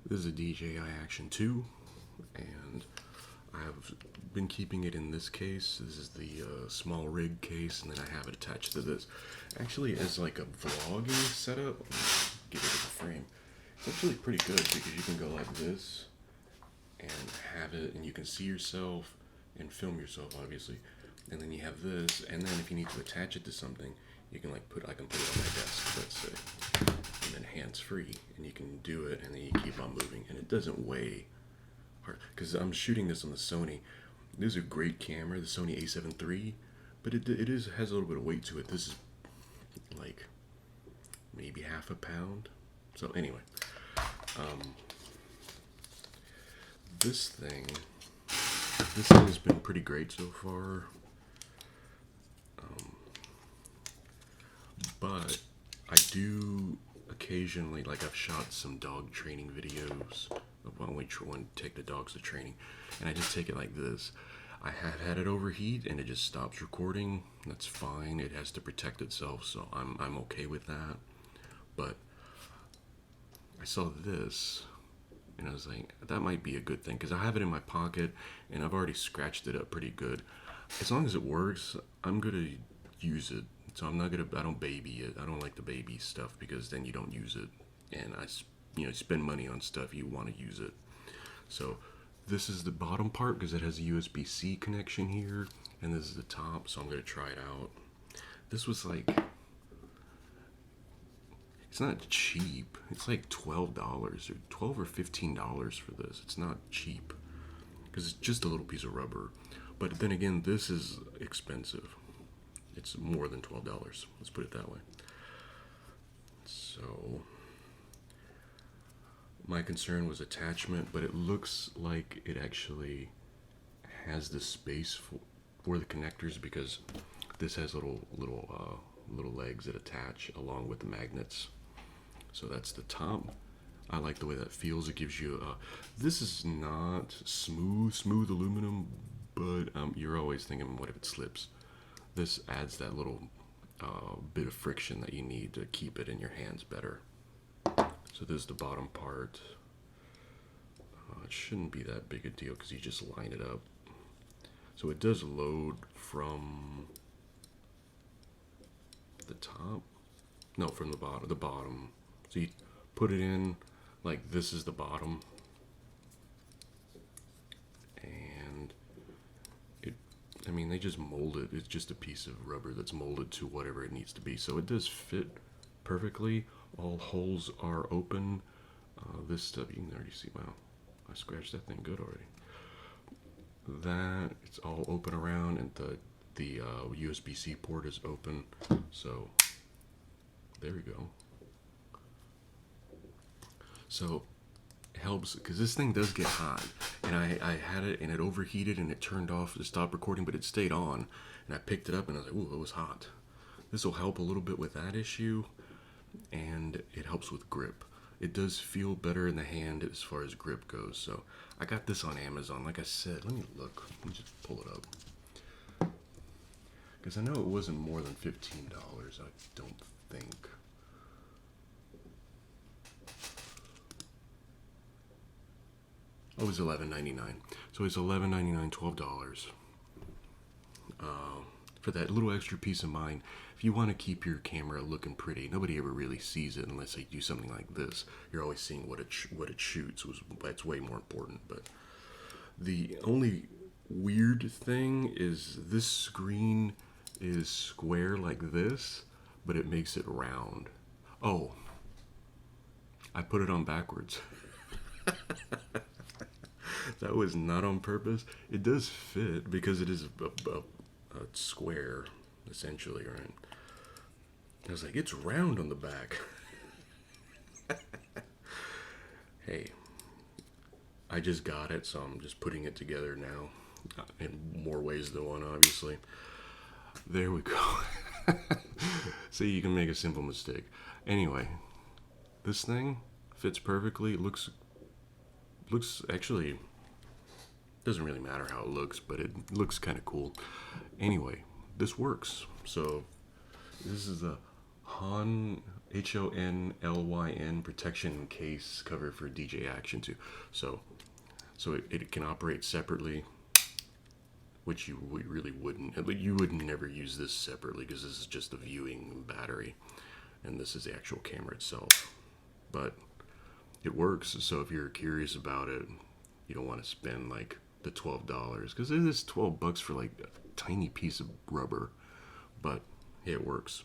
This is a DJI Action 2, and I've been keeping it in this case. This is the small rig case, and then I have it attached to this. Actually, as like a vlogging setup, get it in the frame. It's actually pretty good because you can go like this and have it, and you can see yourself and film yourself, obviously. And then you have this, and then if you need to attach it to something, you can I can put it on my desk, let's say, and then hands free, and you can do it, and then you keep on moving, and it doesn't weigh hard. Because I'm shooting this on the Sony. This is a great camera, the Sony A7 III, but it has a little bit of weight to it. This is like maybe half a pound. So anyway, this thing has been pretty great so far. But I do occasionally, like I've shot some dog training videos of when we take the dogs to training, and I just take it like this. I have had it overheat and it just stops recording. That's fine. It has to protect itself, so I'm okay with that. But I saw this and I was like, that might be a good thing because I have it in my pocket and I've already scratched it up pretty good. As long as it works, I'm gonna use it. So I don't baby it. I don't like the baby stuff because then you don't use it. And spend money on stuff, you want to use it. So this is the bottom part because it has a USB-C connection here. And this is the top, so I'm going to try it out. This was like, it's not cheap. It's like $12 or $12 or $15 for this. It's not cheap because it's just a little piece of rubber. But then again, this is expensive. It's more than $12. Let's put it that way. So my concern was attachment, but it looks like it actually has the space for the connectors because this has little legs that attach along with the magnets. So that's the top. I like the way that feels. It gives you this is not smooth aluminum, but you're always thinking, what if it slips? This adds that little bit of friction that you need to keep it in your hands better. So this is the bottom part. It shouldn't be that big a deal because you just line it up. So it does load from the top. No, from the bottom. The bottom. So you put it in like this is the bottom. They just mold it. It's just a piece of rubber that's molded to whatever it needs to be. So it does fit perfectly. All holes are open. This stuff, you can already see, wow, I scratched that thing good already. That, it's all open around, and the USB-C port is open. So there we go. So helps because this thing does get hot, and I had it and it overheated and it turned off to stop recording, but it stayed on, and I picked it up and I was like, ooh, it was hot. This will help a little bit with that issue, and it helps with grip. It does feel better in the hand as far as grip goes. So I got this on Amazon. Like I said, let me look. Let me just pull it up because I know it wasn't more than $15. I don't think. Oh, it was $11.99. So it's $11.99, $12 for that little extra peace of mind. If you want to keep your camera looking pretty, nobody ever really sees it unless they do something like this. You're always seeing what it shoots. That's way more important. But the only weird thing is this screen is square like this, but it makes it round. Oh, I put it on backwards. That was not on purpose. It does fit because it is a square, essentially, right? I was like, it's round on the back. Hey, I just got it, so I'm just putting it together now. In more ways than one, obviously. There we go. See, you can make a simple mistake. Anyway, this thing fits perfectly. Looks actually, doesn't really matter how it looks, but it looks kind of cool. Anyway, this works. So this is the Honlyn protection case cover for DJI Action 2. So it can operate separately, which you really wouldn't. But you would never use this separately because this is just the viewing battery, and this is the actual camera itself. But it works. So if you're curious about it, you don't want to spend like the $12 because it is $12 for like a tiny piece of rubber. But yeah, it works.